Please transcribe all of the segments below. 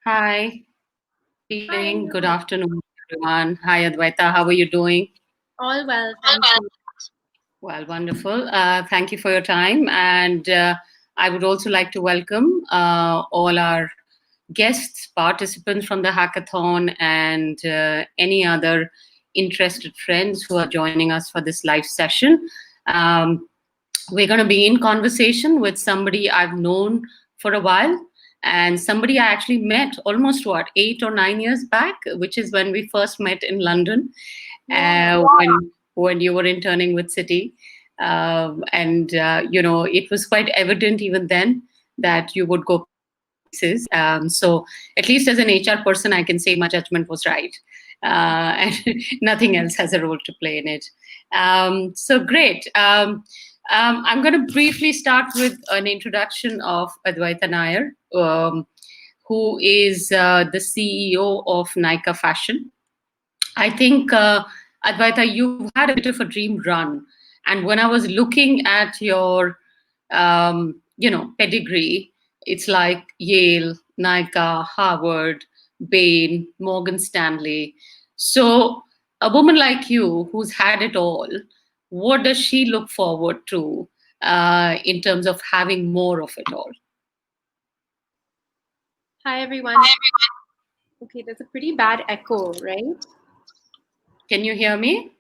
Hi, good Hi, evening, good afternoon, everyone. Hi, Adwaita. How are you doing? all well, thank you. Well, wonderful. Thank you for your time. And I would also like to welcome all our guests, participants from the hackathon, and any other interested friends who are joining us for this live session. Um, we're going to be in conversation with somebody I've known for a while and somebody I actually met almost 8 or 9 years back, which is when we first met in London, Yeah, when you were interning with City. And it was quite evident even then that you would go places. So at least as an HR person, I can say my judgment was right. And nothing else has a role to play in it. So great. I'm going to briefly start with an introduction of Adwaita Nayar, who is the CEO of Nykaa Fashion. I think, Advaita, you've had a bit of a dream run. And when I was looking at your, pedigree, it's like Yale, Nykaa, Harvard, Bain, Morgan Stanley. So a woman like you who's had it all, what does she look forward to in terms of having more of it all? hi everyone. Okay, there's a pretty bad echo, right? Can you hear me?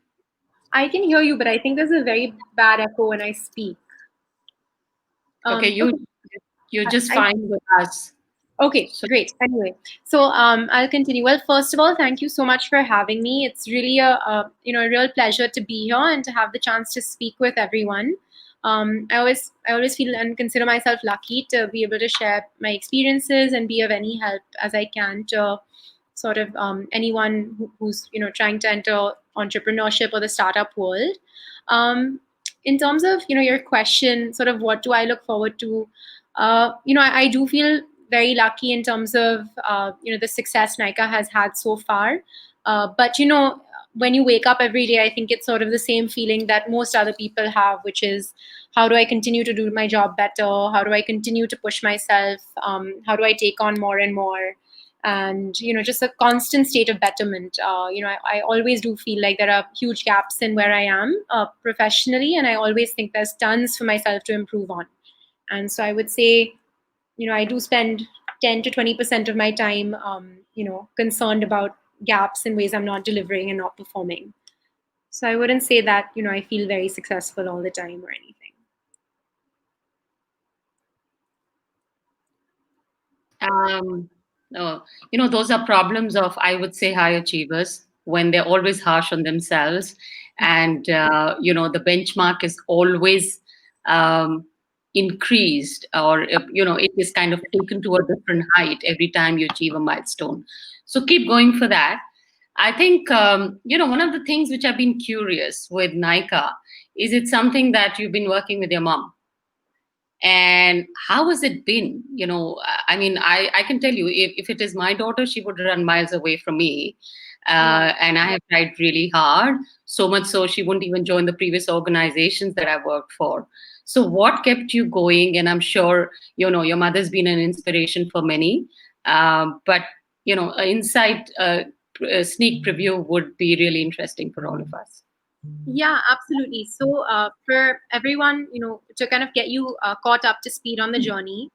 I can hear you, but I think there's a very bad echo when I speak. Okay, Okay, you're just I fine with us. okay, So great. Anyway, so I'll continue. Well, first of all, thank you so much for having me. It's really a real pleasure to be here and to have the chance to speak with everyone. I always feel and consider myself lucky to be able to share my experiences and be of any help as I can to sort of anyone who's trying to enter entrepreneurship or the startup world. Um, in terms of your question, sort of what do I look forward to? I do feel very lucky in terms of the success Nykaa has had so far. But when you wake up every day, I think it's sort of the same feeling that most other people have, which is how do I continue to do my job better? How do I continue to push myself? How do I take on more and more? And just a constant state of betterment. I always do feel like there are huge gaps in where I am professionally, and I always think there's tons for myself to improve on. And so I would say I do spend 10 to 20% of my time concerned about gaps in ways I'm not delivering and not performing. So I wouldn't say that I feel very successful all the time or anything. Um, those are problems of, I would say, high achievers when they're always harsh on themselves. And, the benchmark is always um, increased, or, it is kind of taken to a different height every time you achieve a milestone. So keep going for that. I think, one of the things which I've been curious with Nykaa is it something that you've been working with your mom? And how has it been? I mean, I can tell you, if it is my daughter, she would run miles away from me. Yeah. And I have tried really hard, so much so she wouldn't even join the previous organizations that I worked for. So, what kept you going? And I'm sure, your mother's been an inspiration for many. But, an inside sneak preview would be really interesting for all of us. Yeah, absolutely. So, for everyone, to kind of get you caught up to speed on the journey,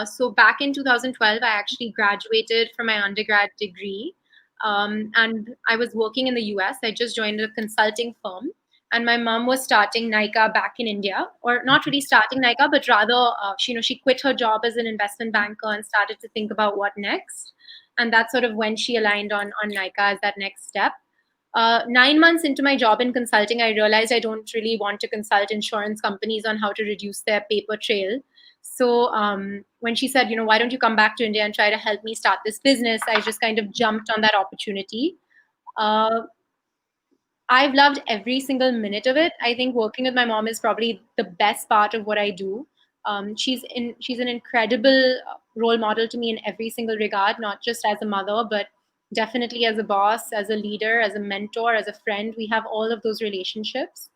so back in 2012, I actually graduated from my undergrad degree, and I was working in the US. I just joined a consulting firm, and my mom was starting Nykaa back in India, or not really starting Nykaa, but rather, she quit her job as an investment banker and started to think about what next, and that's sort of when she aligned on Nykaa as that next step. 9 months into my job in consulting, I realized I don't really want to consult insurance companies on how to reduce their paper trail. So when she said, why don't you come back to India and try to help me start this business, I just kind of jumped on that opportunity. Uh, I've loved every single minute of it. I think working with my mom is probably the best part of what I do. She's an incredible role model to me in every single regard, not just as a mother, but definitely as a boss, as a leader, as a mentor, as a friend. We have all of those relationships.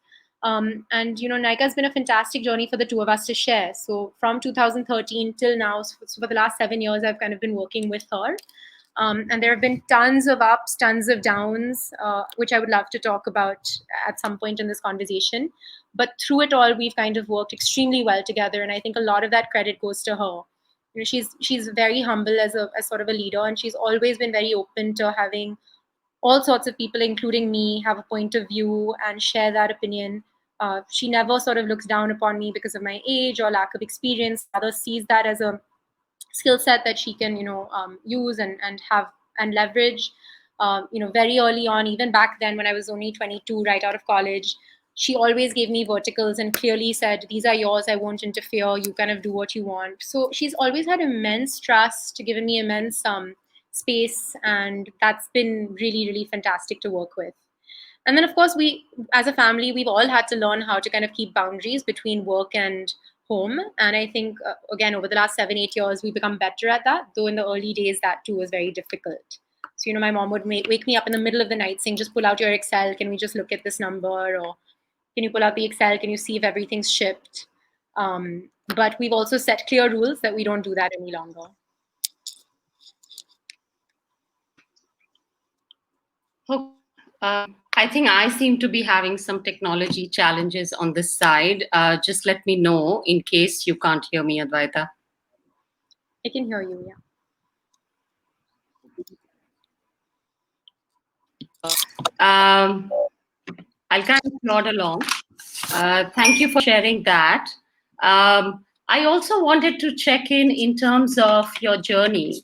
And Nykaa has been a fantastic journey for the two of us to share. So from 2013 till now, so for the last 7 years, I've kind of been working with her. And there have been tons of ups, tons of downs, which I would love to talk about at some point in this conversation. But through it all, we've kind of worked extremely well together, and I think a lot of that credit goes to her. She's very humble as sort of a leader, and she's always been very open to having all sorts of people, including me, have a point of view and share that opinion. She never sort of looks down upon me because of my age or lack of experience. Rather, sees that as a skill set that she can, use and have and leverage. Very early on, even back then when I was only 22, right out of college, she always gave me verticals and clearly said, "These are yours. I won't interfere. You kind of do what you want." So she's always had immense trust, given me immense space, and that's been really, really fantastic to work with. And then, of course, we, as a family, we've all had to learn how to kind of keep boundaries between work and home. And I think, again, over the last 7, 8 years, we've become better at that. Though in the early days, that too was very difficult. So, my mom would wake me up in the middle of the night saying, "Just pull out your Excel. Can we just look at this number?" Or, "Can you pull out the Excel? Can you see if everything's shipped?" But we've also set clear rules that we don't do that any longer. Okay. I think I seem to be having some technology challenges on this side. Just let me know in case you can't hear me, Adwaita. I can hear you, yeah. Um, I'll kind of plod along. Thank you for sharing that. I also wanted to check in terms of your journey.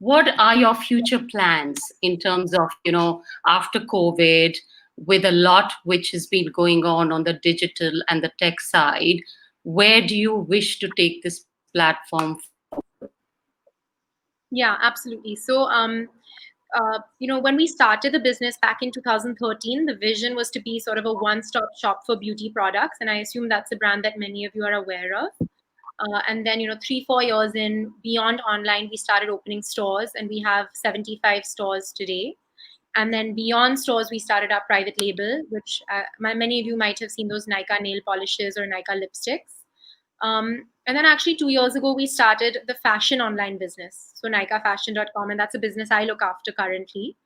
What are your future plans in terms of, after COVID, with a lot which has been going on the digital and the tech side? Where do you wish to take this platform? Yeah, absolutely. So, when we started the business back in 2013, the vision was to be sort of a one-stop shop for beauty products, and I assume that's a brand that many of you are aware of. And then, 3, 4 years in, beyond online, we started opening stores, and we have 75 stores today. And then beyond stores, we started our private label, which many of you might have seen those Nykaa nail polishes or Nykaa lipsticks. And then actually 2 years ago, we started the fashion online business. So NykaFashion.com, and that's a business I look after currently.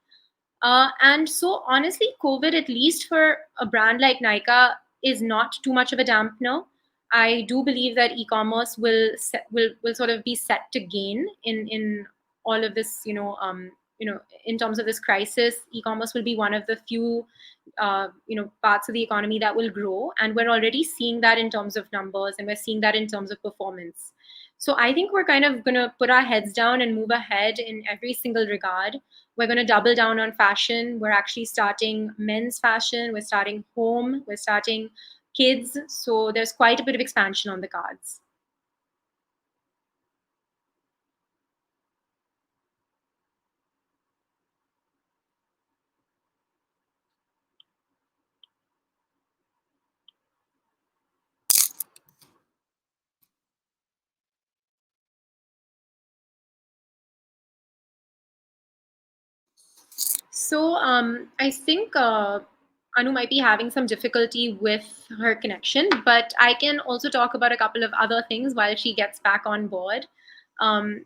And so honestly, COVID, at least for a brand like Nykaa, is not too much of a dampener. I do believe that e-commerce will sort of be set to gain in all of this, in terms of this crisis. E-commerce will be one of the few parts of the economy that will grow, and we're already seeing that in terms of numbers, and we're seeing that in terms of performance. So I think we're kind of going to put our heads down and move ahead in every single regard. We're going to double down on fashion. We're actually starting men's fashion, we're starting home, we're starting kids. So there's quite a bit of expansion on the cards. So I think Anu might be having some difficulty with her connection, but I can also talk about a couple of other things while she gets back on board.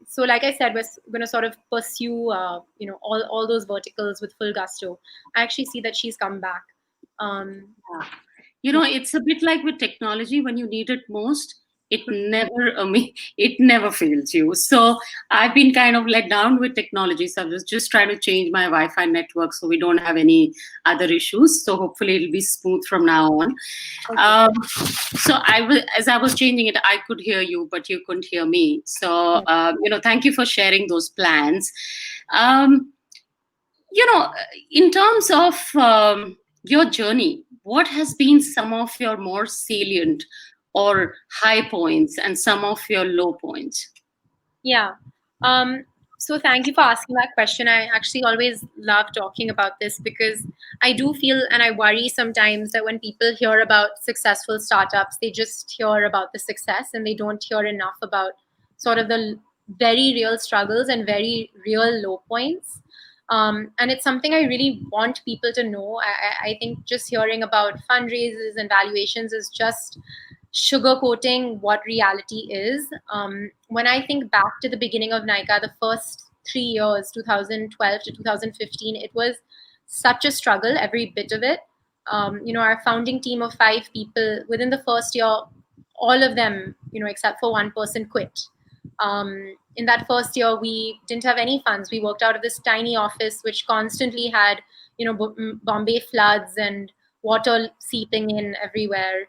So, like I said, we're going to sort of pursue, all those verticals with full gusto. I actually see that she's come back. Um, It's a bit like with technology. When you need it most, it never fails you. So I've been kind of let down with technology. So I was just trying to change my Wi-Fi network so we don't have any other issues. So hopefully it'll be smooth from now on. So as I was changing it, I could hear you, but you couldn't hear me. So thank you for sharing those plans. Um, in terms of your journey, what has been some of your more salient or high points and some of your low points? Yeah. So thank you for asking that question. I actually always love talking about this because I do feel and I worry sometimes that when people hear about successful startups, they just hear about the success and they don't hear enough about sort of the very real struggles and very real low points. And it's something I really want people to know. I think just hearing about fundraisers and valuations is just sugarcoating what reality is. When I think back to the beginning of Nykaa, the first 3 years, 2012 to 2015, it was such a struggle, every bit of it. Our founding team of 5 people, within the first year, all of them, except for one person, quit. In that first year, we didn't have any funds. We worked out of this tiny office, which constantly had, Bombay floods and water seeping in everywhere.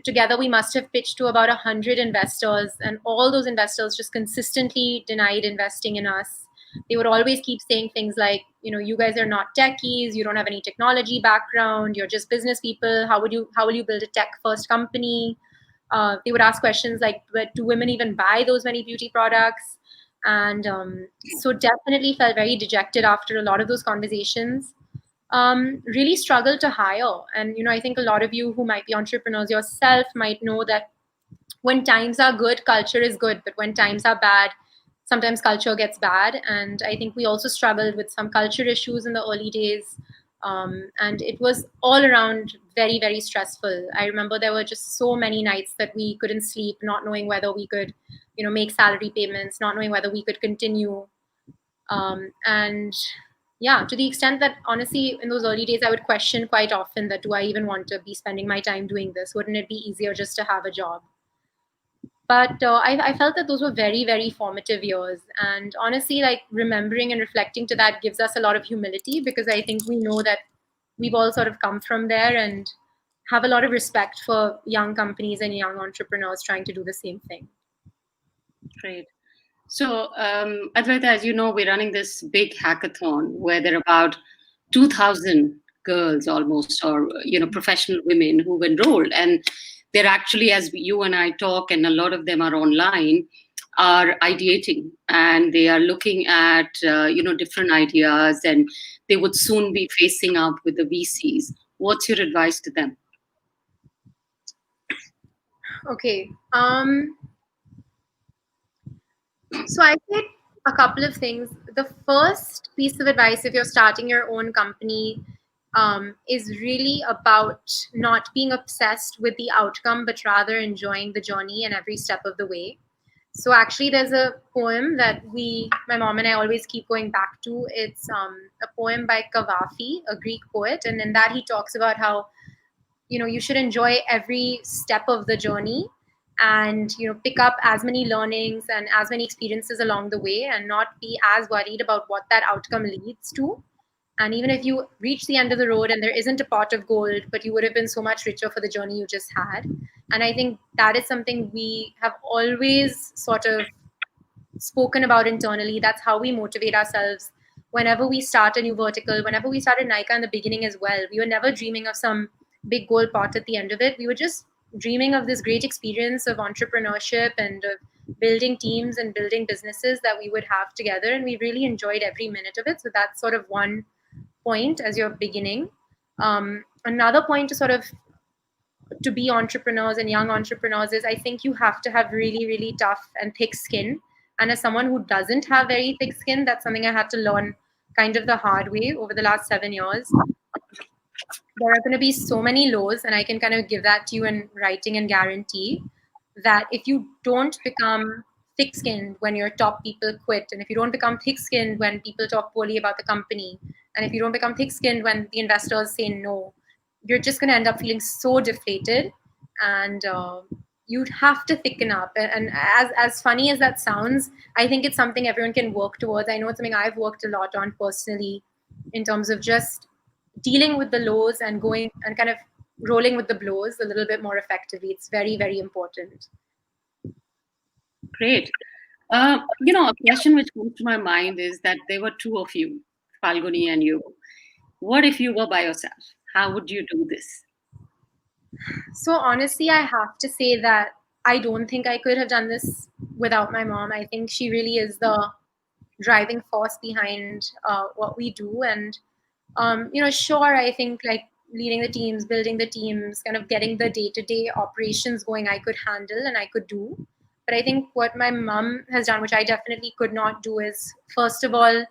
Together, we must have pitched to about 100 investors, and all those investors just consistently denied investing in us. They would always keep saying things like, you guys are not techies, you don't have any technology background, you're just business people. How will you build a tech first company? They would ask questions like, do women even buy those many beauty products? And so definitely felt very dejected after a lot of those conversations. Really struggled to hire. And, I think a lot of you who might be entrepreneurs yourself might know that when times are good, culture is good. But when times are bad, sometimes culture gets bad. And I think we also struggled with some culture issues in the early days. And it was all around very, very stressful. I remember there were just so many nights that we couldn't sleep, not knowing whether we could, make salary payments, not knowing whether we could continue. And yeah, to the extent that honestly, in those early days, I would question quite often that do I even want to be spending my time doing this? Wouldn't it be easier just to have a job? But I felt that those were very, very formative years. And honestly, like remembering and reflecting to that gives us a lot of humility, because I think we know that we've all sort of come from there and have a lot of respect for young companies and young entrepreneurs trying to do the same thing. Great. So, Adwaita, as you know, we're running this big hackathon where there are about 2,000 girls almost, or professional women who've enrolled, and they're actually, as you and I talk, and a lot of them are online, are ideating, and they are looking at different ideas, and they would soon be facing up with the VCs. What's your advice to them? Okay. So I think a couple of things. The first piece of advice, if you're starting your own company, is really about not being obsessed with the outcome, but rather enjoying the journey and every step of the way. So actually, there's a poem that my mom and I always keep going back to. It's a poem by Kavafi, a Greek poet, and in that he talks about how you should enjoy every step of the journey, and pick up as many learnings and as many experiences along the way, and not be as worried about what that outcome leads to. And even if you reach the end of the road and there isn't a pot of gold, but you would have been so much richer for the journey you just had. And I think that is something we have always sort of spoken about internally. That's how we motivate ourselves whenever we start a new vertical. Whenever we started Nykaa in the beginning as well, we were never dreaming of some big gold pot at the end of it. We were just dreaming of this great experience of entrepreneurship and of building teams and building businesses that we would have together. And we really enjoyed every minute of it. So that's sort of one point as you're beginning. Another point to sort of to be entrepreneurs and young entrepreneurs is I think you have to have really, really tough and thick skin. And as someone who doesn't have very thick skin, that's something I had to learn kind of the hard way over the last 7 years. There are going to be so many lows, and I can kind of give that to you in writing and guarantee that if you don't become thick skinned when your top people quit, and if you don't become thick skinned when people talk poorly about the company, and if you don't become thick skinned when the investors say no, you're just going to end up feeling so deflated. And you'd have to thicken up. And as funny as that sounds, I think it's something everyone can work towards. I know it's something I've worked a lot on personally in terms of just dealing with the lows and going and kind of rolling with the blows a little bit more effectively. It's very, very important. Great. A question which comes to my mind is that there were two of you, Falguni and you. What if you were by yourself? How would you do this? So honestly, I have to say that I don't think I could have done this without my mom. I think she really is the driving force behind what we do. And sure, I think like leading the teams, building the teams, kind of getting the day-to-day operations going, I could handle and I could do. But I think what my mom has done, which I definitely could not do, is first of all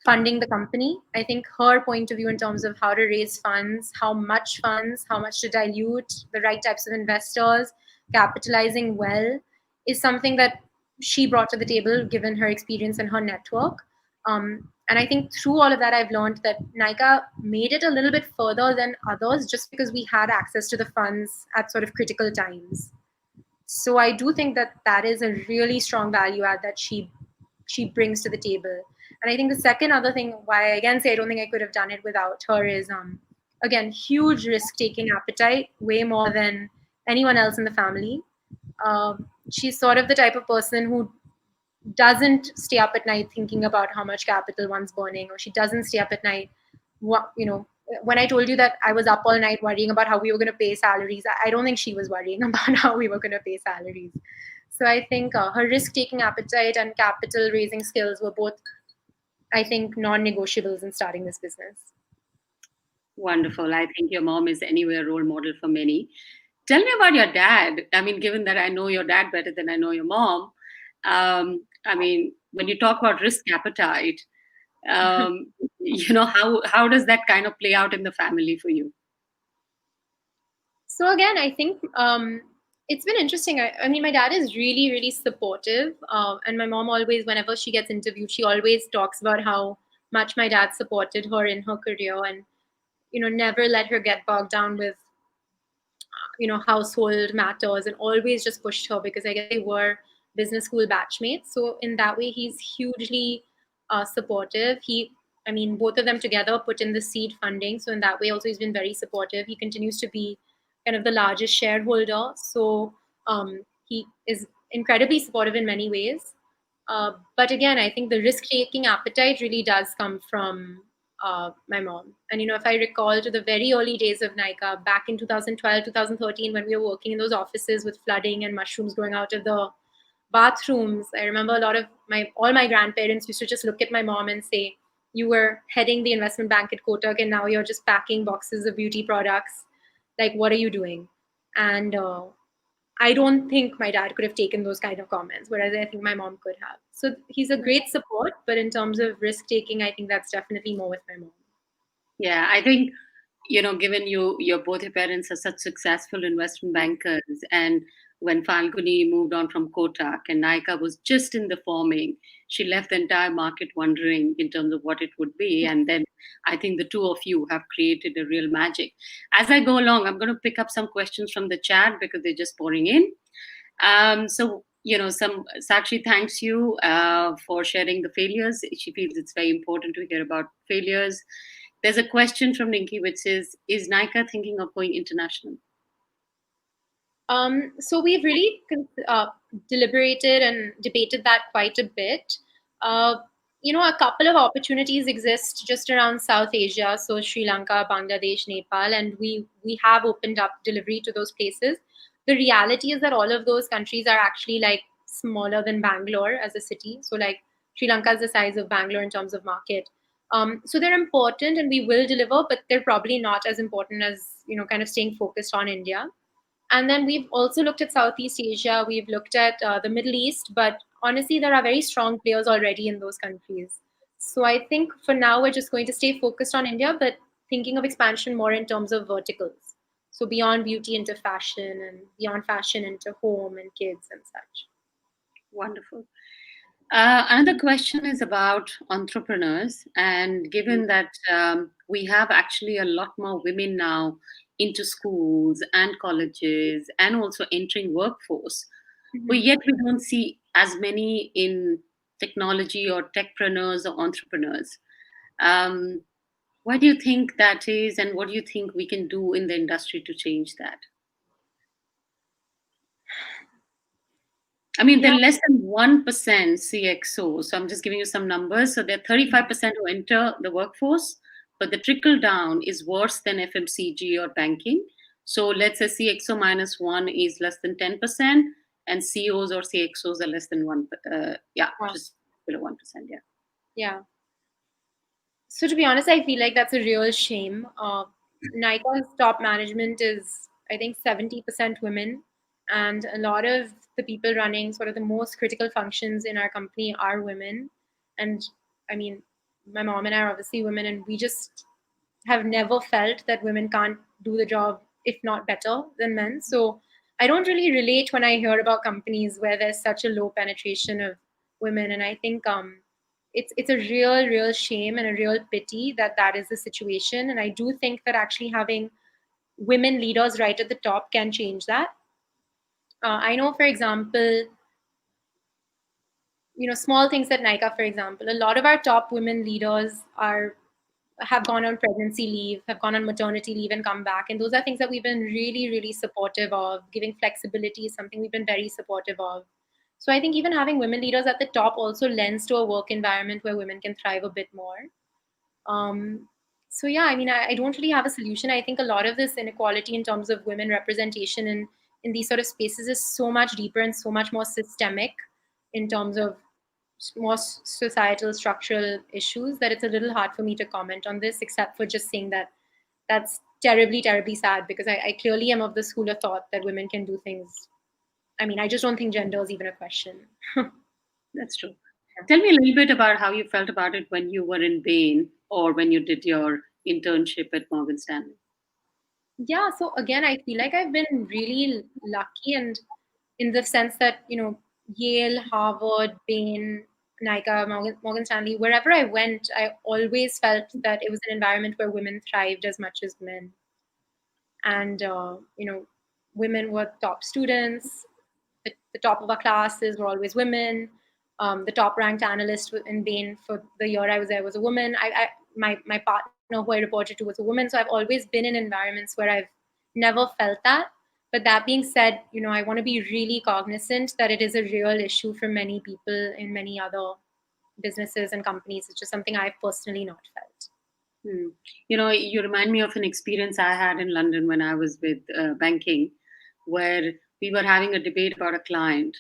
funding the company. I think her point of view in terms of how to raise funds, how much to dilute, the right types of investors, capitalizing well, is something that she brought to the table given her experience and her network. And I think through all of that, I've learned that Nykaa made it a little bit further than others just because we had access to the funds at sort of critical times. So I do think that that is a really strong value add that she brings to the table. And I think the second other thing why I again say I don't think I could have done it without her is again huge risk taking appetite, way more than anyone else in the family. She's sort of the type of person who doesn't stay up at night thinking about how much capital one's burning, or she doesn't stay up at night. What you know, when I told you that I was up all night worrying about how we were going to pay salaries, I don't think she was worrying about how we were going to pay salaries. So I think her risk-taking appetite and capital raising skills were both, I think, non-negotiables in starting this business. Wonderful. I think your mom is anyway a role model for many. Tell me about your dad. I mean, given that I know your dad better than I know your mom, I mean, when you talk about risk appetite, how does that kind of play out in the family for you? So again, I think it's been interesting. I mean, my dad is really, really supportive, and my mom always, whenever she gets interviewed, she always talks about how much my dad supported her in her career, and never let her get bogged down with household matters, and always just pushed her because I guess they were business school batchmates. So in that way, he's hugely supportive. I mean, both of them together put in the seed funding. So in that way, also he's been very supportive. He continues to be kind of the largest shareholder. So he is incredibly supportive in many ways. But again, I think the risk-taking appetite really does come from my mom. And if I recall to the very early days of Nykaa, back in 2012, 2013, when we were working in those offices with flooding and mushrooms growing out of the bathrooms, I remember a lot of all my grandparents used to just look at my mom and say, "You were heading the investment bank at Kotak, and now you're just packing boxes of beauty products. Like, what are you doing?" And I don't think my dad could have taken those kind of comments, whereas I think my mom could have. So he's a great support, but in terms of risk taking, I think that's definitely more with my mom. Yeah, I think, given your both your parents are such successful investment bankers, and when Falguni moved on from Kotak and Nykaa was just in the forming, she left the entire market wondering in terms of what it would be. And then I think the two of you have created a real magic. As I go along, I'm going to pick up some questions from the chat because they're just pouring in. Some Sakshi thanks you for sharing the failures. She feels it's very important to hear about failures. There's a question from Ninki which says, "Is Nykaa thinking of going international?" So we've really deliberated and debated that quite a bit. Uh, a couple of opportunities exist just around South Asia, so Sri Lanka, Bangladesh, Nepal, and we have opened up delivery to those places. The reality is that all of those countries are actually like smaller than Bangalore as a city. So like Sri Lanka is the size of Bangalore in terms of market. So they're important and we will deliver, but they're probably not as important as kind of staying focused on India. And then we've also looked at Southeast Asia, we've looked at the Middle East, but honestly, there are very strong players already in those countries. So I think for now, we're just going to stay focused on India, but thinking of expansion more in terms of verticals. So beyond beauty into fashion, and beyond fashion into home and kids and such. Wonderful. Another question is about entrepreneurs. And given that we have actually a lot more women now into schools and colleges and also entering workforce, but Mhm. yet we don't see as many in technology or techpreneurs or entrepreneurs. Um, why do you think that is, and what do you think we can do in the industry to change that? I mean, Yeah. they're less than 1% CXO. So I'm just giving you some numbers. So they're 35% who enter the workforce, but the trickle down is worse than FMCG or banking. So let's say CXO minus one is less than 10%, and COs or CXOs are less than one. Yeah, Yeah. just below 1%. Yeah. Yeah. So to be honest, I feel like that's a real shame. Nykaa's top management is, I think, 70% women, and a lot of the people running sort of the most critical functions in our company are women. And I mean, my mom and I are obviously women, and we just have never felt that women can't do the job, if not better than men. So I don't really relate when I hear about companies where there's such a low penetration of women, and I think it's a real shame and a real pity that that is the situation. And I do think that actually having women leaders right at the top can change that. I know, for example, small things at Nykaa, for example, a lot of our top women leaders are have gone on pregnancy leave, have gone on maternity leave and come back. And those are things that we've been really supportive of. Giving flexibility is something we've been very supportive of. So I think even having women leaders at the top also lends to a work environment where women can thrive a bit more. Um, so yeah, I mean, I don't really have a solution. I think a lot of this inequality in terms of women representation in these sort of spaces is so much deeper and so much more systemic in terms of more societal structural issues that it's a little hard for me to comment on this, except for just saying that that's terribly sad, because I clearly am of the school of thought that women can do things. I mean, I just don't think gender is even a question. That's true. Tell me a little bit about how you felt about it when you were in Bain or when you did your internship at Morgan Stanley. Yeah, so again, I feel like I've been really lucky, and in the sense that, Yale, Harvard, Bain, Nykaa, Morgan Stanley, wherever I went, I always felt that it was an environment where women thrived as much as men. And, women were top students. The top of our classes were always women. The top ranked analyst in Bain for the year I was there was a woman. My partner who I reported to was a woman. So I've always been in environments where I've never felt that. But that being said, I want to be really cognizant that it is a real issue for many people in many other businesses and companies. It's just something I've personally not felt. Hmm. You remind me of an experience I had in London when I was with banking, where we were having a debate about a client,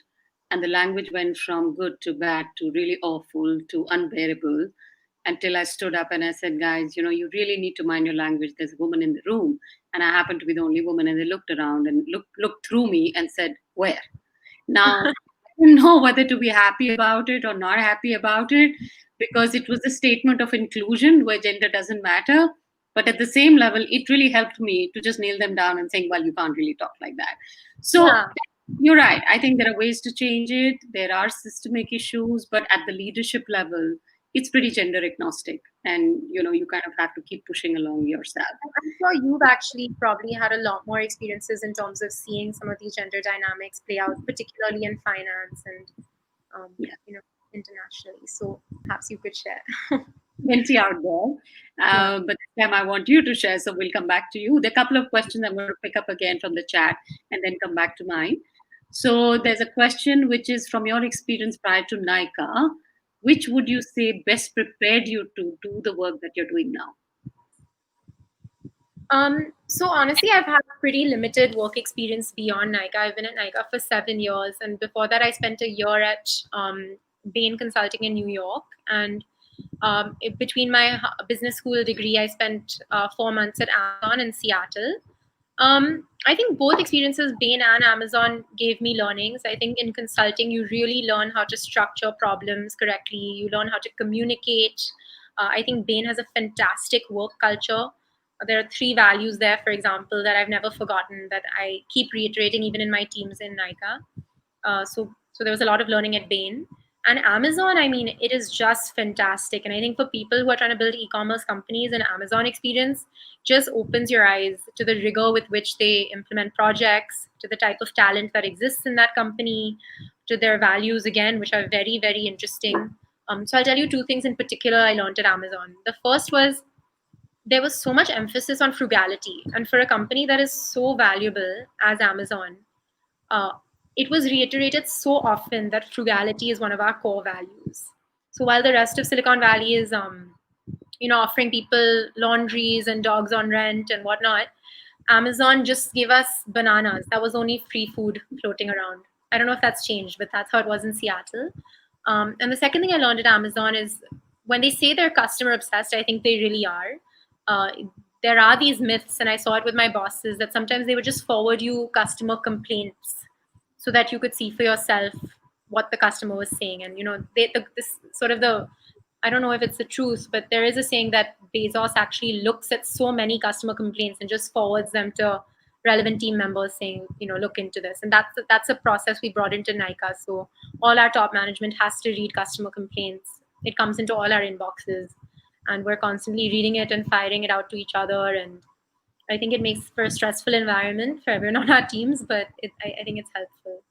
and the language went from good to bad to really awful to unbearable until I stood up and I said, guys, you really need to mind your language. There's a woman in the room. And I happened to be the only woman, and they looked around and looked through me and said, where? Now, I didn't know whether to be happy about it or not happy about it, because it was a statement of inclusion where gender doesn't matter. But at the same level, it really helped me to just nail them down and saying, well, you can't really talk like that. So Yeah. you're right. I think there are ways to change it. There are systemic issues, but at the leadership level, it's pretty gender agnostic. And, you kind of have to keep pushing along yourself. I'm sure you've actually probably had a lot more experiences in terms of seeing some of these gender dynamics play out, particularly in finance and um, Yeah. you know internationally. So perhaps you could share. Plenty out there. Yeah. But this time I want you to share, so we'll come back to you. There are a couple of questions I'm going to pick up again from the chat and then come back to mine. So there's a question which is from your experience prior to Nykaa. Which would you say best prepared you to do the work that you're doing now? So honestly, I've had pretty limited work experience beyond Nykaa. I've been at Nykaa for 7 years, and before that, I spent a year at Bain Consulting in New York. And between my business school degree, I spent 4 months at Amazon in Seattle. I think both experiences, Bain and Amazon, gave me learnings. I think in consulting, you really learn how to structure problems correctly. You learn how to communicate. I think Bain has a fantastic work culture. There are three values there, for example, that I've never forgotten, that I keep reiterating even in my teams in Nykaa. So there was a lot of learning at Bain. And Amazon, I mean, it is just fantastic. And I think for people who are trying to build e-commerce companies, an Amazon experience just opens your eyes to the rigor with which they implement projects, to the type of talent that exists in that company, to their values, again, which are very interesting. So I'll tell you two things in particular I learned at Amazon. The first was there was so much emphasis on frugality. And for a company that is so valuable as Amazon, uh, it was reiterated so often that frugality is one of our core values. So while the rest of Silicon Valley is, offering people laundries and dogs on rent and whatnot, Amazon just gave us bananas. That was only free food floating around. I don't know if that's changed, but that's how it was in Seattle. And the second thing I learned at Amazon is when they say they're customer obsessed, I think they really are. Uh, there are these myths, and I saw it with my bosses, that sometimes they would just forward you customer complaints so that you could see for yourself what the customer was saying. And this sort of the I don't know if it's the truth, but there is a saying that Bezos actually looks at so many customer complaints and just forwards them to relevant team members saying, look into this. And that's a process we brought into Nykaa. So all our top management has to read customer complaints. It comes into all our inboxes, and we're constantly reading it and firing it out to each other. And I think it makes for a stressful environment for everyone on our teams, but I think it's helpful.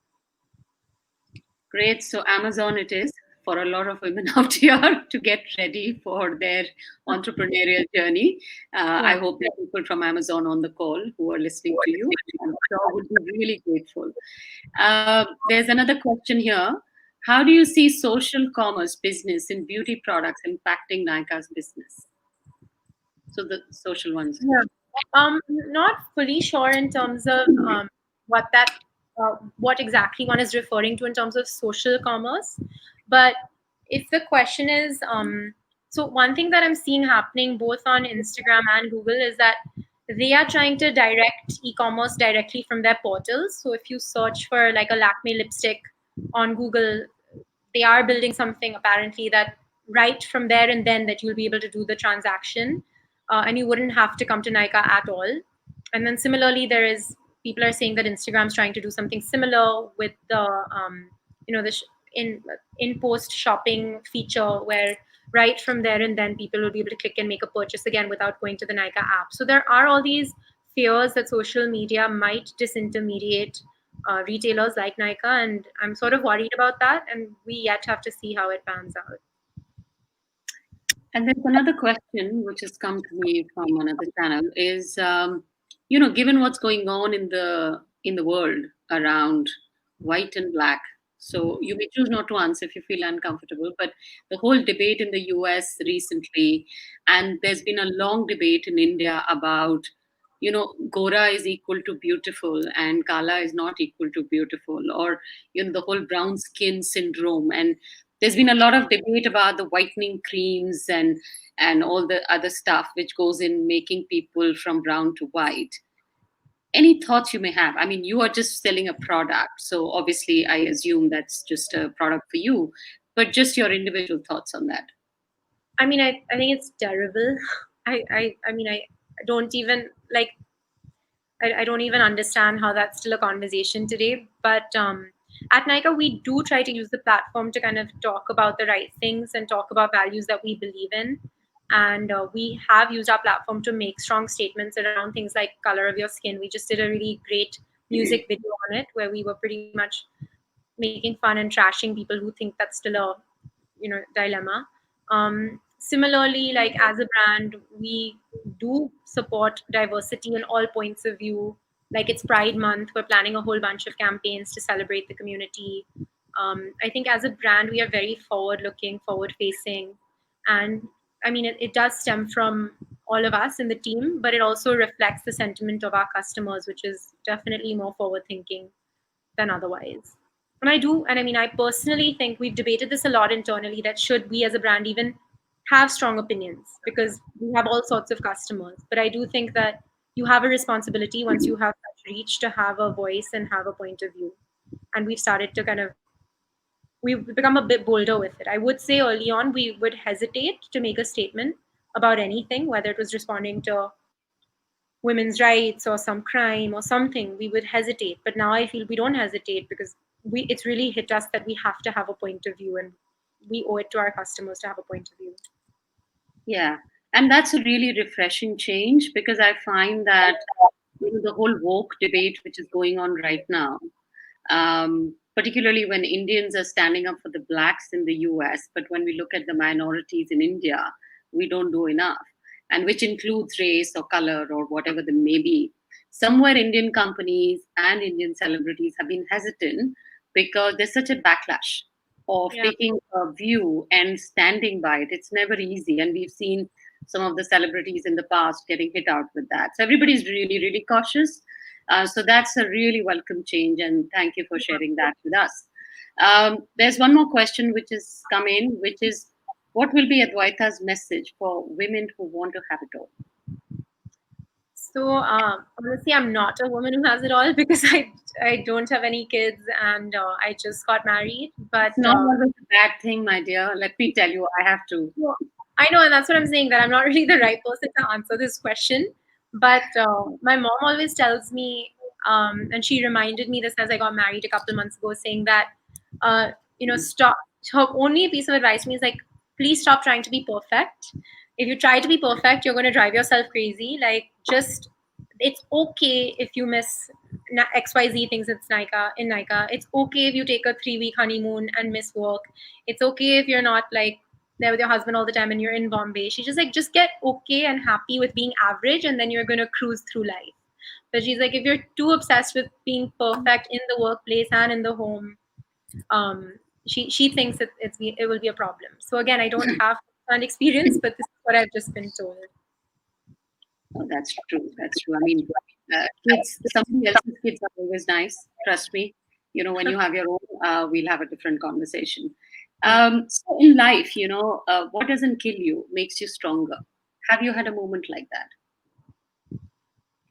Great. So Amazon it is for a lot of women out here to get ready for their entrepreneurial journey. I Yeah. hope there are people from Amazon on the call who are listening to you. I'm sure would be really grateful. There's another question here. How do you see social commerce business in beauty products impacting Nykaa's business? So the social ones. Yeah. Not fully sure in terms of what that what exactly one is referring to in terms of social commerce, but if the question is, so one thing that I'm seeing happening both on Instagram and Google is that they are trying to direct e-commerce directly from their portals. So if you search for like a Lakme lipstick on Google, they are building something apparently that right from there and then that you'll be able to do the transaction, and you wouldn't have to come to Nykaa at all. And then similarly, there is people are saying that Instagram's trying to do something similar with the the in post shopping feature where right from there and then people will be able to click and make a purchase again without going to the Nykaa app. So there are all these fears that social media might disintermediate retailers like Nykaa, and I'm sort of worried about that. And we yet have to see how it pans out. And there's another question which has come to me from another channel is, given what's going on in the world around white and black, so you may choose not to answer if you feel uncomfortable, but the whole debate in the US recently, and there's been a long debate in India about, Gora is equal to beautiful and Kala is not equal to beautiful, or, the whole brown skin syndrome. And there's been a lot of debate about the whitening creams and all the other stuff which goes in making people from brown to white. Any thoughts you may have? I mean, you are just selling a product, so obviously I assume that's just a product for you, but just your individual thoughts on that. I mean, I think it's terrible. I mean, I don't even like I don't even understand how that's still a conversation today. But at Nykaa, we do try to use the platform to kind of talk about the right things and talk about values that we believe in. And we have used our platform to make strong statements around things like color of your skin. We just did a really great music video on it where we were pretty much making fun and trashing people who think that's still a dilemma. Similarly, like as a brand, we do support diversity in all points of view. Like it's Pride Month, we're planning a whole bunch of campaigns to celebrate the community. I think as a brand, we are very forward looking, forward facing. And I mean, it does stem from all of us in the team, but it also reflects the sentiment of our customers, which is definitely more forward thinking than otherwise. And I do, and I mean, I personally think we've debated this a lot internally that should we as a brand even have strong opinions because we have all sorts of customers. But I do think that you have a responsibility once you have that reach to have a voice and have a point of view. And we've started to kind of, we've become a bit bolder with it. I would say early on, we would hesitate to make a statement about anything, whether it was responding to women's rights or some crime or something, we would hesitate. But now I feel we don't hesitate because it's really hit us that we have to have a point of view and we owe it to our customers to have a point of view. Yeah, and that's a really refreshing change because I find that the whole woke debate which is going on right now, particularly when Indians are standing up for the blacks in the US, but when we look at the minorities in India, we don't do enough, and which includes race or color or whatever they may be. Somewhere Indian companies and Indian celebrities have been hesitant because there's such a backlash of Yeah. taking a view and standing by it. It's never easy. And we've seen some of the celebrities in the past getting hit out with that. So everybody's really, really cautious. So that's a really welcome change. And thank you for sharing that with us. There's one more question which has come in, which is what will be Adwaita's message for women who want to have it all? So honestly, I'm not a woman who has it all because I don't have any kids and I just got married. But It's not always a bad thing, my dear. Let me tell you, I have to. well, I know, and that's what I'm saying, that I'm not really the right person to answer this question. But my mom always tells me, and she reminded me this as I got married a couple months ago, saying that, uh, stop. Her only piece of advice to me is like, please stop trying to be perfect. If you try to be perfect, you're going to drive yourself crazy. Like, just it's okay if you miss XYZ things in Nykaa. It's okay if you take a 3 week honeymoon and miss work. It's okay if you're not like there with your husband all the time and you're in Bombay. She's just like, just get okay and happy with being average, and then you're gonna cruise through life. But she's like, if you're too obsessed with being perfect in the workplace and in the home, she thinks it will be a problem. So again, I don't have an experience, but this is what I've just been told. Oh, that's true. That's true. I mean, kids, somebody else's kids are always nice. Trust me. When you have your own, we'll have a different conversation. Yeah. So in life, what doesn't kill you makes you stronger. Have you had a moment like that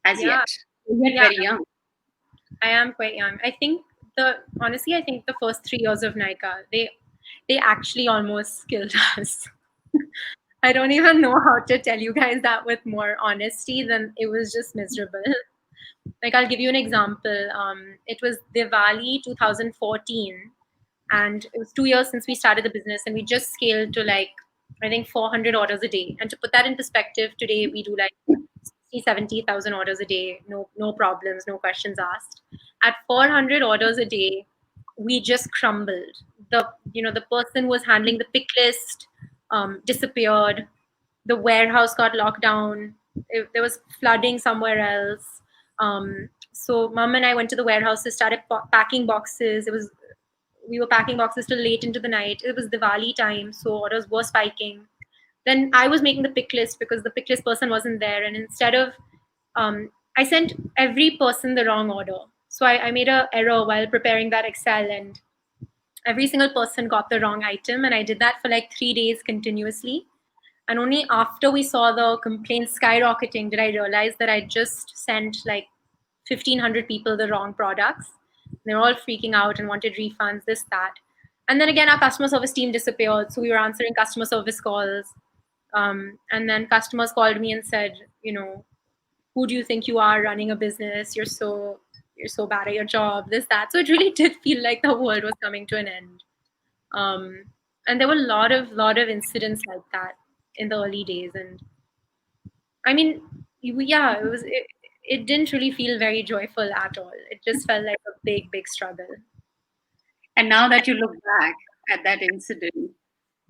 as Yeah. yet? You're yet Yeah. very young. I am quite young. I think the first 3 years of Nykaa, they actually almost killed us. I don't even know how to tell you guys that with more honesty than it was just miserable. Like, I'll give you an example. It was Diwali 2014, and it was 2 years since we started the business, and we just scaled to like, I think 400 orders a day. And to put that in perspective, today we do like 60, 70,000 orders a day, no problems, no questions asked. At 400 orders a day, we just crumbled. The person who was handling the pick list disappeared. The warehouse got locked down. There was flooding somewhere else. So mom and I went to the warehouses, started packing boxes. We were packing boxes till late into the night. It was Diwali time, so orders were spiking. Then I was making the pick list because the pick list person wasn't there, and instead of I sent every person the wrong order. So I made a error while preparing that Excel, and every single person got the wrong item, and I did that for like 3 days continuously. And only after we saw the complaints skyrocketing did I realize that I just sent like 1,500 people the wrong products. They're all freaking out and wanted refunds, this, that. And then again, our customer service team disappeared. So we were answering customer service calls. And then customers called me and said, who do you think you are running a business? You're so bad at your job, this, that. So it really did feel like the world was coming to an end. Um, and there were a lot of incidents like that in the early days. And I mean, yeah, it didn't really feel very joyful at all. It just felt like a big struggle. And now that you look back at that incident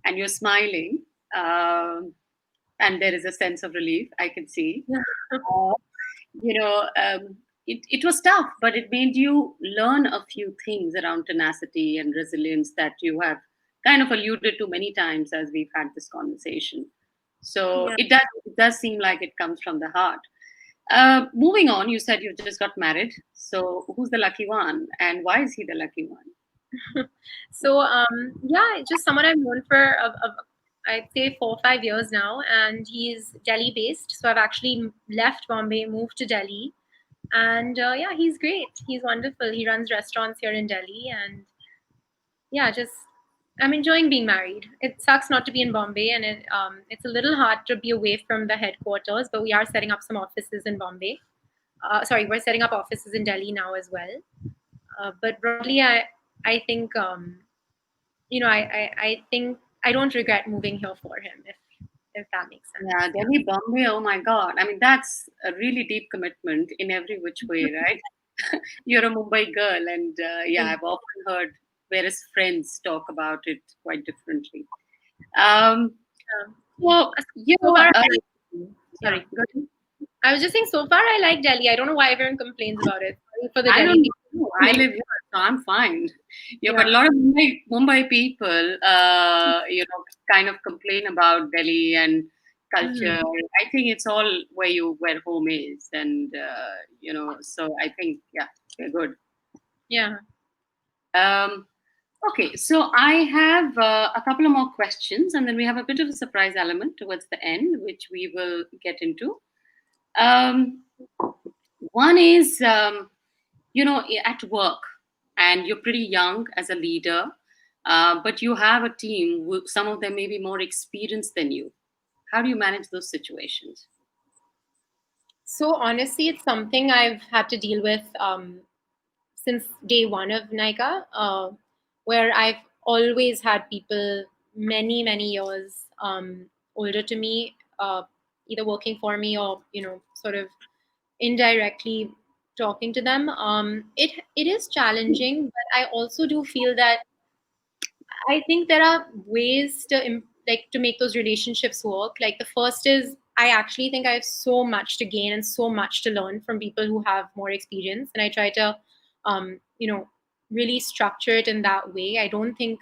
and you're smiling, um, and there is a sense of relief, I can see. Yeah. Uh, you know, um, it was tough, but it made you learn a few things around tenacity and resilience that you have kind of alluded to many times as we've had this conversation. So Yeah. it does seem like it comes from the heart. Moving on, you said you just got married. So who's the lucky one, and why is he the lucky one? So yeah, just someone I've known for I'd say 4 or 5 years now, and he's Delhi based. So I've actually left Bombay, moved to Delhi, and yeah, he's great. He's wonderful. He runs restaurants here in Delhi, and yeah, just I'm enjoying being married. It sucks not to be in Bombay, and it's a little hard to be away from the headquarters. But we are setting up some offices in Bombay. Sorry, we're setting up offices in Delhi now as well. But broadly, I think I think I don't regret moving here for him, if that makes sense. Yeah, Delhi, Bombay. Oh my God. I mean, that's a really deep commitment in every which way, right? You're a Mumbai girl, and yeah, Yeah. I've often heard various friends talk about it quite differently. Um, Um, well, so far, yeah. sorry, go ahead. I was just saying, so far I like Delhi. I don't know why everyone complains about it. Sorry for the I Delhi don't people. know. I live here, so I'm fine. Yeah, but Yeah. a lot of Mumbai people, kind of complain about Delhi and Mhm. culture. I think it's all where home is, and so I think yeah, we're good. Yeah. Um, okay, so I have a couple of more questions, and then we have a bit of a surprise element towards the end, which we will get into. Um, One is, at work, and you're pretty young as a leader, but you have a team. Some of them may be more experienced than you. How do you manage those situations? So honestly, it's something I've had to deal with since day one of Nykaa, where I've always had people many years older to me, either working for me or sort of indirectly talking to them. It is challenging, but I also do feel that I think there are ways to like to make those relationships work. Like the first is I actually think I have so much to gain and so much to learn from people who have more experience, and I try to, really structure it in that way. I don't think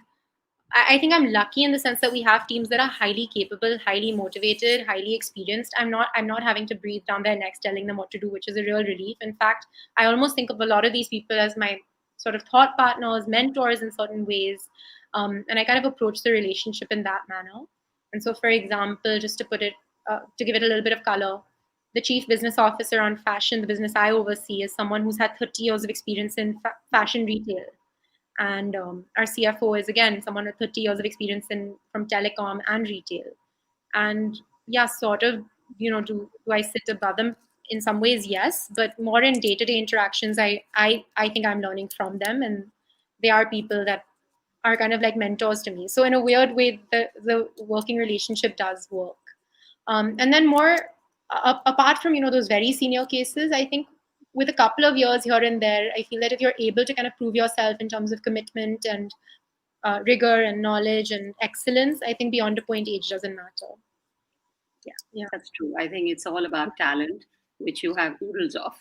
I think I'm lucky in the sense that we have teams that are highly capable, highly motivated, highly experienced. I'm not having to breathe down their necks telling them what to do, which is a real relief. In fact, I almost think of a lot of these people as my sort of thought partners, mentors in certain ways, and I kind of approach the relationship in that manner. And so, for example, just to put it to give it a little bit of color, the chief business officer on fashion, the business I oversee, is someone who's had 30 years of experience in fashion retail, and our CFO is again someone with 30 years of experience in from telecom and retail. And yeah, sort of, do I sit above them? In some ways, yes, but more in day-to-day interactions, I think I'm learning from them, and they are people that are kind of like mentors to me. So in a weird way, the working relationship does work. And then more apart from those very senior cases, I think with a couple of years here and there, I feel that if you're able to kind of prove yourself in terms of commitment and rigor and knowledge and excellence, I think beyond a point, age doesn't matter. Yeah, Yeah. that's true. I think it's all about talent, which you have oodles of.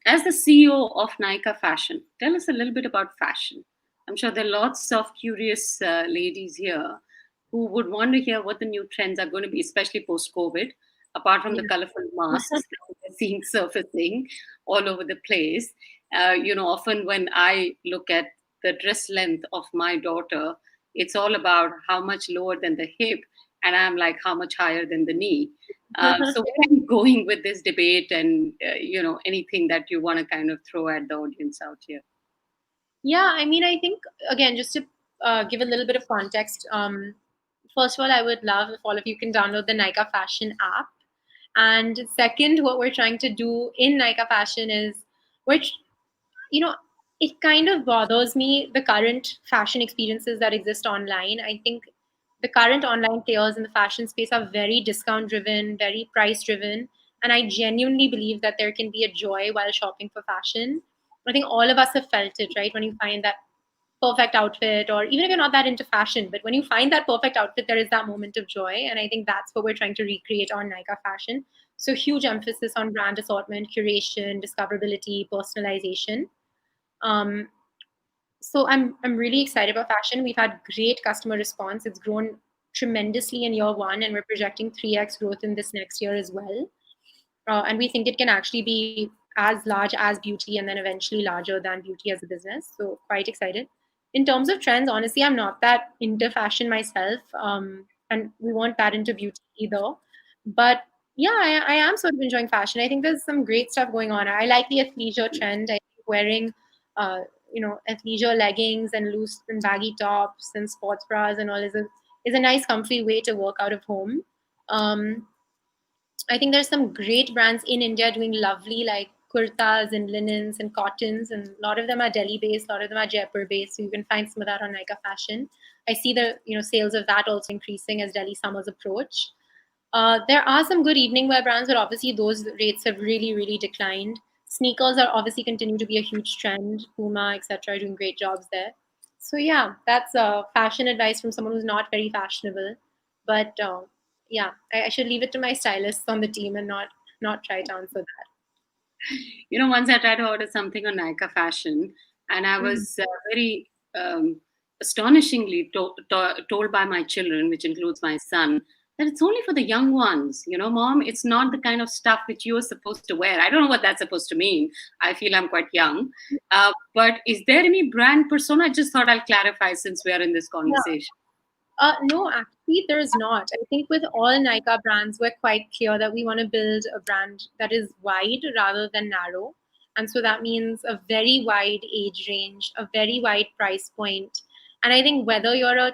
As the CEO of Nykaa Fashion, tell us a little bit about fashion. I'm sure there are lots of curious ladies here who would want to hear what the new trends are going to be, especially post COVID, apart from the colorful masks that we're seeing surfacing all over the place. Often when I look at the dress length of my daughter, it's all about how much lower than the hip, and I'm like, how much higher than the knee? So where are you going with this debate, and anything that you want to kind of throw at the audience out here? Yeah, I mean, I think again, just to give a little bit of context. First of all, I would love if all of you can download the Nykaa Fashion app. And second, what we're trying to do in Nykaa Fashion is, which you know, it kind of bothers me the current fashion experiences that exist online. I think the current online players in the fashion space are very discount driven, very price driven. And I genuinely believe that there can be a joy while shopping for fashion. I think all of us have felt it, right? When you find that perfect outfit, or even if you're not that into fashion, but when you find that perfect outfit, there is that moment of joy. And I think that's what we're trying to recreate on Nykaa Fashion. So huge emphasis on brand assortment, curation, discoverability, personalization. Um, so I'm really excited about fashion. We've had great customer response. It's grown tremendously in year one, and we're projecting 3x growth in this next year as well. And we think it can actually be as large as beauty and then eventually larger than beauty as a business. So quite excited. In terms of trends, honestly, I'm not that into fashion myself, and we weren't that into beauty either. But yeah, I am sort of enjoying fashion. I think there's some great stuff going on. I like the athleisure trend. I think wearing, athleisure leggings and loose and baggy tops and sports bras and all is a nice, comfy way to work out of home. Um, I think there's some great brands in India doing lovely like kurtas and linens and cottons, and a lot of them are Delhi based, a lot of them are Jaipur based. So you can find some of that on Nykaa Fashion. I see the sales of that also increasing as Delhi summers approach. There are some good evening wear brands, but obviously those rates have really declined. Sneakers are obviously continue to be a huge trend. Puma, etc., are doing great jobs there. So yeah, that's fashion advice from someone who's not very fashionable. But yeah, I should leave it to my stylists on the team and not try to answer that. Once I tried to order something on Nykaa Fashion, and I Mhm. was very astonishingly told by my children, which includes my son, that it's only for the young ones. Mom, it's not the kind of stuff which you are supposed to wear. I don't know what that's supposed to mean. I feel I'm quite young. But is there any brand persona? I just thought I'll clarify since we are in this Yeah. conversation. No, actually, there's not. I think with all Nykaa brands, we're quite clear that we want to build a brand that is wide rather than narrow. And so that means a very wide age range, a very wide price point. And I think whether you're a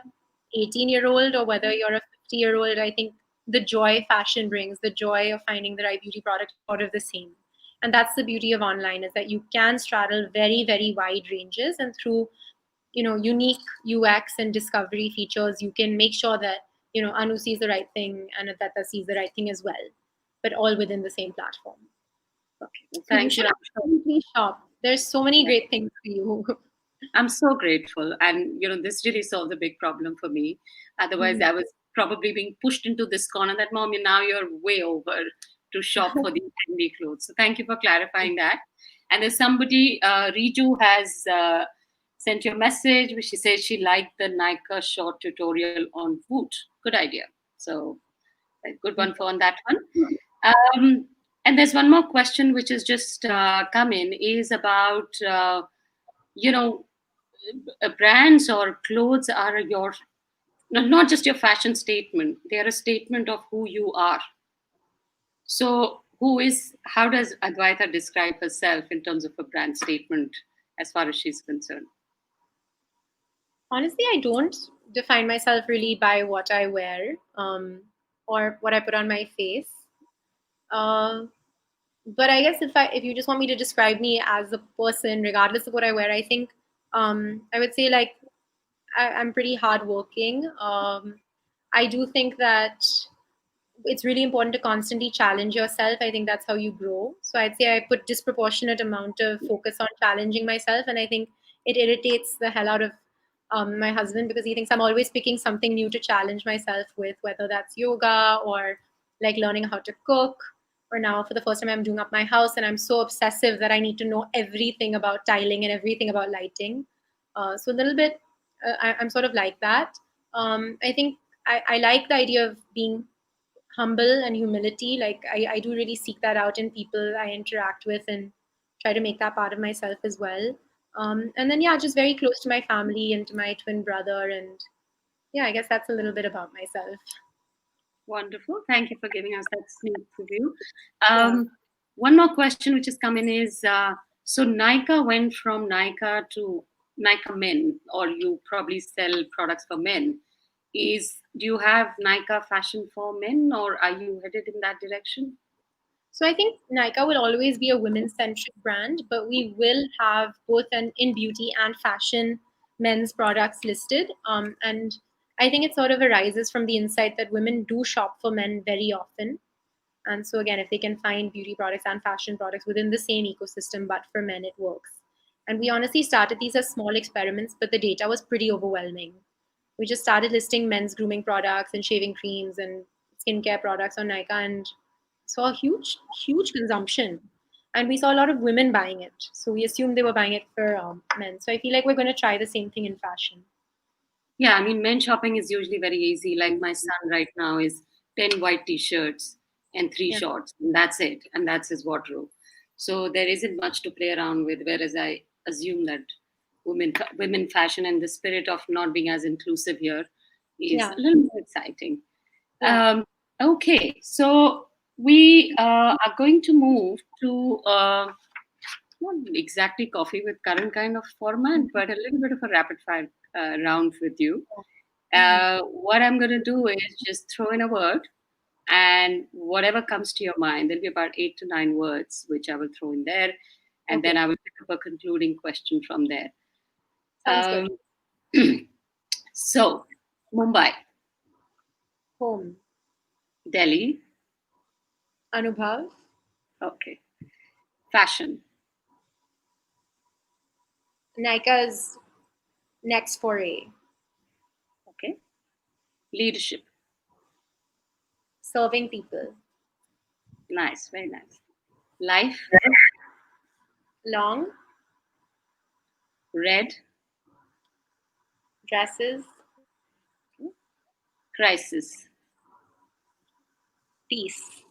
18-year-old or whether you're a 50-year-old, I think the joy fashion brings, the joy of finding the right beauty product is sort of the same. And that's the beauty of online, is that you can straddle very, very wide ranges, and through unique UX and discovery features, you can make sure that Anu sees the right thing and Adwaita sees the right thing as well, but all within the same platform. Okay, well, So you thank you. should I'm sure. absolutely shop. There's so many Yeah. great things for you. I'm so grateful. And, this really solved a big problem for me. Otherwise, Mhm. I was probably being pushed into this corner that, Mom, now you're way over to shop for these trendy clothes. So thank you for clarifying that. And there's somebody, Riju has sent you a message where she says she liked the Nykaa short tutorial on food. Good idea. So a good one for on that one. Um, and there's one more question which has just come in is about, you know, brands or clothes are your not just your fashion statement, they are a statement of who you are. So how does Adwaita describe herself in terms of a brand statement as far as she's concerned? Honestly, I don't define myself really by what I wear, or what I put on my face. Uh, but I guess if you just want me to describe me as a person, regardless of what I wear, I think I would say, like, I'm pretty hardworking. I do think that it's really important to constantly challenge yourself. I think that's how you grow. So I'd say I put disproportionate amount of focus on challenging myself, and I think it irritates the hell out of my husband, because he thinks I'm always picking something new to challenge myself with, whether that's yoga or like learning how to cook. Or now, for the first time, I'm doing up my house, and I'm so obsessive that I need to know everything about tiling and everything about lighting. So a little bit, I'm sort of like that. I think I like the idea of being humble and humility. Like, I do really seek that out in people I interact with, and try to make that part of myself as well. And then, yeah, just very close to my family and to my twin brother. And yeah, I guess that's a little bit about myself. Wonderful. Thank you for giving us that sneak preview. Yeah. One more question which has come in is so Nykaa went from Nykaa to Nykaa Men, or you probably sell products for men. Do you have Nykaa Fashion for men, or are you headed in that direction? So I think Nykaa will always be a women-centric brand, but we will have both an in beauty and fashion men's products listed. And I think it sort of arises from the insight that women do shop for men very often. And so again, if they can find beauty products and fashion products within the same ecosystem, but for men, it works. And we honestly started these as small experiments, but the data was pretty overwhelming. We just started listing men's grooming products and shaving creams and skincare products on Nykaa, and saw a huge, huge consumption. And we saw a lot of women buying it. So we assumed they were buying it for men. So I feel like we're going to try the same thing in fashion. Yeah, I mean, men shopping is usually very easy. Like my son right now is 10 white t-shirts and three Yeah. shorts, and that's it. And that's his wardrobe. So there isn't much to play around with, whereas I assume that women fashion and the spirit of not being as inclusive here is Yeah. a little more exciting. Yeah. Okay, so we are going to move to not exactly coffee with current kind of format, but a little bit of a rapid fire round with you. Mhm. What I'm going to do is just throw in a word, and whatever comes to your mind, there'll be about 8 to 9 words which I will throw in there, and then Okay. I will pick up a concluding question from there. Sounds good. Um, so, Mumbai, Home. Delhi, Anubhav. okay, fashion, Nyka's next foray. okay, leadership, Serving people. nice, very nice, life, Long. red, Dresses. crisis. Peace.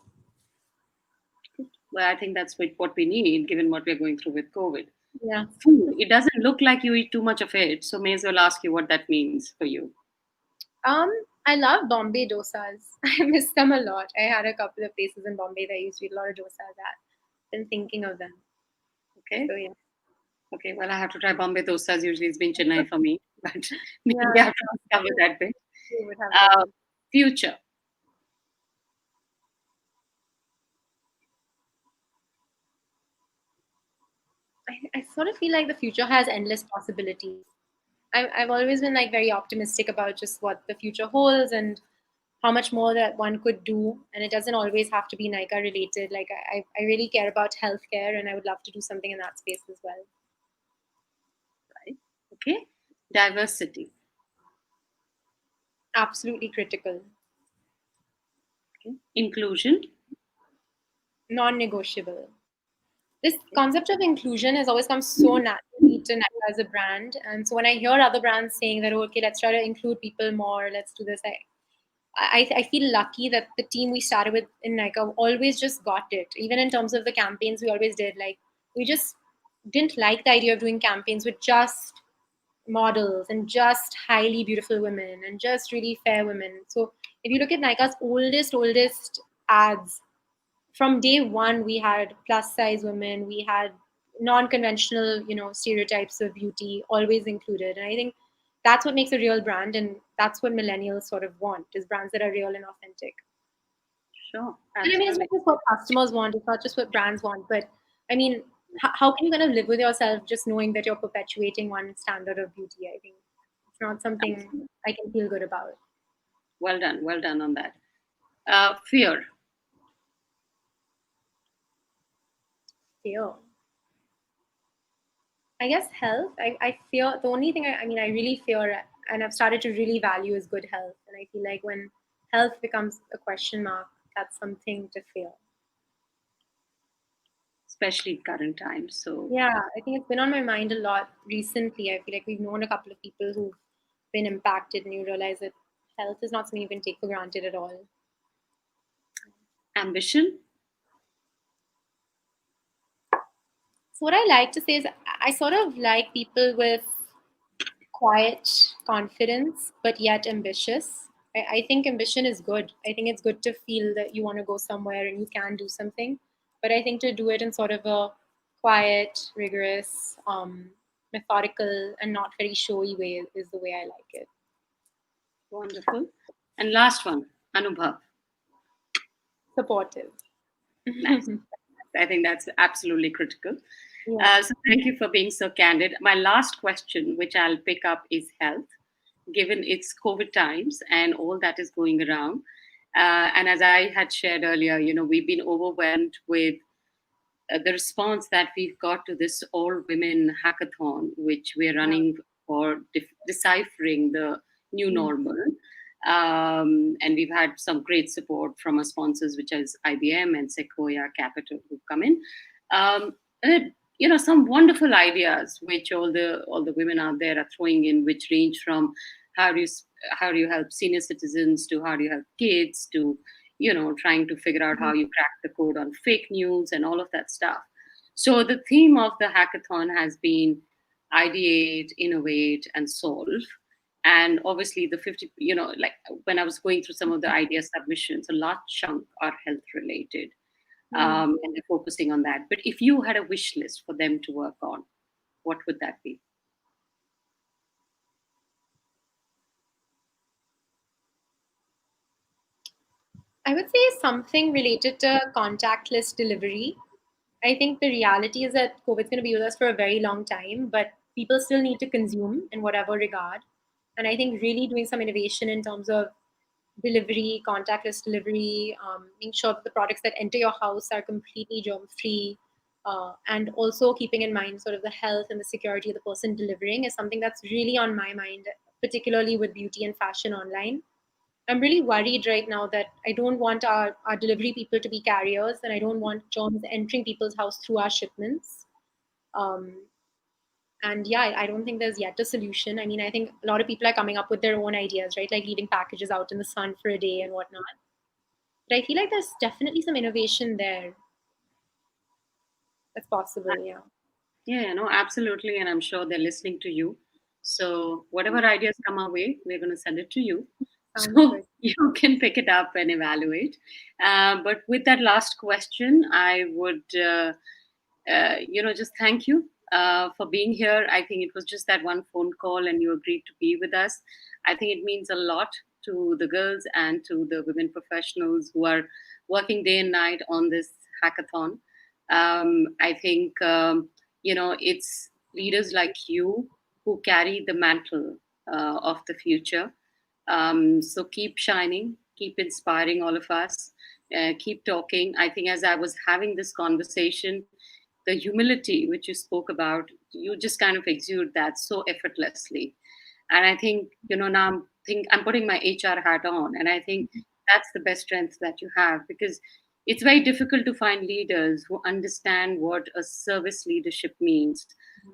Well, I think that's what we need given what we're going through with COVID. Yeah. Food, it doesn't look like you eat too much of it, so may as well ask you what that means for you. I love Bombay dosas. I miss them a lot. I had a couple of places in Bombay that I used to eat a lot of dosas at. Been thinking of them. Okay. So yeah. Okay. Well, I have to try Bombay dosas. Usually it's been Chennai for me, but maybe Yeah, I have to discover that bit. you would have Uh, done. future. I sort of feel like the future has endless possibilities. I've always been like very optimistic about just what the future holds and how much more that one could do. And it doesn't always have to be Nykaa related. Like I really care about healthcare and I would love to do something in that space as well. Right. Okay. Diversity. Absolutely critical, Okay. Inclusion. non-negotiable. This Okay. concept of inclusion has always come so naturally to Nykaa as a brand. And so when I hear other brands saying that, oh, okay, let's try to include people more, let's do this, I feel lucky that the team we started with in Nykaa always just got it. Even in terms of the campaigns we always did, like we just didn't like the idea of doing campaigns with just models and just highly beautiful women and just really fair women. So if you look at Nykaa's oldest ads, from day one we had plus size women, we had non-conventional, stereotypes of beauty always included. And I think that's what makes a real brand, and that's what millennials sort of want, is brands that are real and authentic. Sure. And I mean, it's not Absolutely. just what customers want, it's not just what brands want, but I mean, how can you kind of live with yourself just knowing that you're perpetuating one standard of beauty? I think it's not something Absolutely. I can feel good about. Well done. Well done on that. Fear. Fear. I guess health. I fear the only thing I mean, I really fear and I've started to really value is good health. And I feel like when health becomes a question mark, that's something to fear. Especially current times. So Yeah, I think it's been on my mind a lot recently. I feel like we've known a couple of people who've been impacted, and you realize that health is not something you can take for granted at all. ambition. So, what I like to say is, I sort of like people with quiet confidence, but yet ambitious. I think ambition is good. I think it's good to feel that you want to go somewhere and you can do something. But I think to do it in sort of a quiet, rigorous, methodical, and not very showy way is the way I like it. Wonderful. And last one, Anubhav. Supportive. Nice. I think that's absolutely critical. Yeah. So thank you for being so candid. My last question, which I'll pick up, is health, given it's COVID times and all that is going around. And as I had shared earlier, we've been overwhelmed with the response that we've got to this all women hackathon, which we're Yeah. running for deciphering the new Mm. normal. And we've had some great support from our sponsors, which is IBM and Sequoia Capital, who've come in. And some wonderful ideas which all the women out there are throwing in, which range from how do you how do you help senior citizens to how do you help kids to trying to figure out how you crack the code on fake news and all of that stuff. So the theme of the hackathon has been ideate, innovate, and solve. And obviously, the 50, like when I was going through some of the idea submissions, a large chunk are health related. Mm. And they're focusing on that. But if you had a wish list for them to work on, what would that be? I would say something related to contactless delivery. I think the reality is that COVID's going to be with us for a very long time, but people still need to consume in whatever regard. And I think really doing some innovation in terms of delivery, contactless delivery, making sure that the products that enter your house are completely germ free, and also keeping in mind sort of the health and the security of the person delivering is something that's really on my mind, particularly with beauty and fashion online. I'm really worried right now that I don't want our delivery people to be carriers, and I don't want germs entering people's house through our shipments. Um, and yeah, I don't think there's yet a solution. I mean, I think a lot of people are coming up with their own ideas, right? Like leaving packages out in the sun for a day and whatnot. But I feel like there's definitely some innovation there that's possible. Yeah. Yeah, no, absolutely. And I'm sure they're listening to you. So whatever ideas come our way, we're going to send it to you. Sounds So good. you can pick it up and evaluate. But with that last question, I would, just thank you for being here. I think it was just that one phone call and you agreed to be with us. I think it means a lot to the girls and to the women professionals who are working day and night on this hackathon. I think, it's leaders like you who carry the mantle of the future. So keep shining, keep inspiring all of us, keep talking. I think as I was having this conversation, the humility which you spoke about, you just kind of exude that so effortlessly. And I think, now I'm putting my HR hat on, and I think that's the best strength that you have, because it's very difficult to find leaders who understand what a service leadership means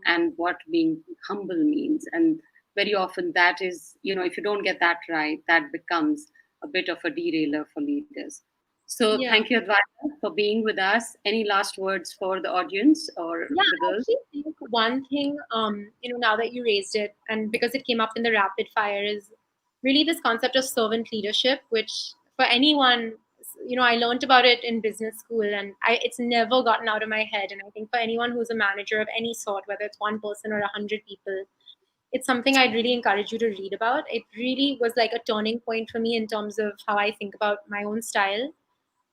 and what being humble means. And very often that is, if you don't get that right, that becomes a bit of a derailer for leaders. So Yeah. thank you, Adwaita, for being with us. Any last words for the audience or Yeah, the I girls? actually think one thing, now that you raised it, and because it came up in the rapid fire, is really this concept of servant leadership, which for anyone, I learned about it in business school, and it's never gotten out of my head. And I think for anyone who's a manager of any sort, whether it's one person or 100 people, it's something I'd really encourage you to read about. It really was like a turning point for me in terms of how I think about my own style.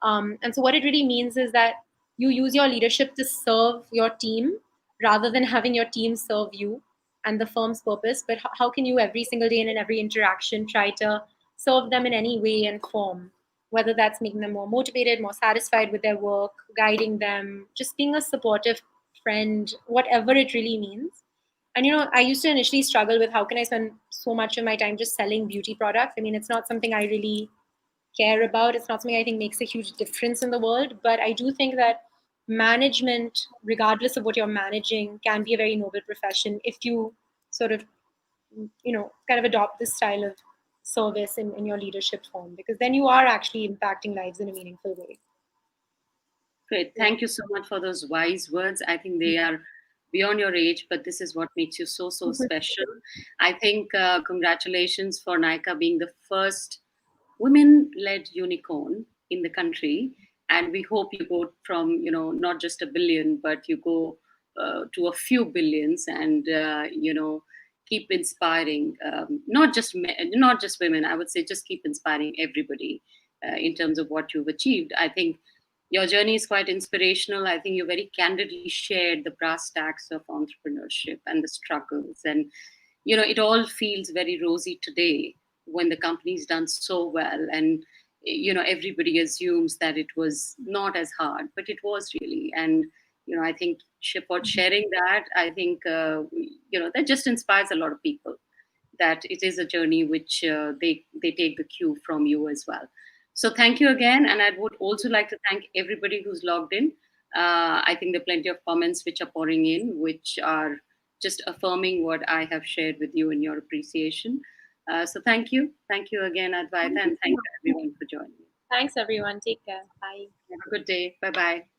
And so, what it really means is that you use your leadership to serve your team rather than having your team serve you and the firm's purpose. But how can you, every single day and in every interaction, try to serve them in any way and form? Whether that's making them more motivated, more satisfied with their work, guiding them, just being a supportive friend, whatever it really means. And I used to initially struggle with how can I spend so much of my time just selling beauty products. I mean, it's not something I really care about. It's not something I think makes a huge difference in the world. But I do think that management, regardless of what you're managing, can be a very noble profession if you sort of, kind of adopt this style of service in your leadership form, because then you are actually impacting lives in a meaningful way. Great. Thank you so much for those wise words. I think they are beyond your age, but this is what makes you so, so special. I think congratulations for Nykaa being the first women led unicorn in the country. And we hope you go from, not just a billion, but you go to a few billions and, keep inspiring, not just women. I would say just keep inspiring everybody in terms of what you've achieved. I think your journey is quite inspirational. I think you very candidly shared the brass tacks of entrepreneurship and the struggles. And, it all feels very rosy today when the company's done so well. And, everybody assumes that it was not as hard, but it was really. And, I think for sharing that, I think, that just inspires a lot of people, that it is a journey which they take the cue from you as well. So thank you again, and I would also like to thank everybody who's logged in. I think there are plenty of comments which are pouring in, which are just affirming what I have shared with you in your appreciation. So thank you again, Advaita, Thank you and so thank much. you everyone for joining. Thanks, everyone. Take care. Bye. Have a good day. Bye bye.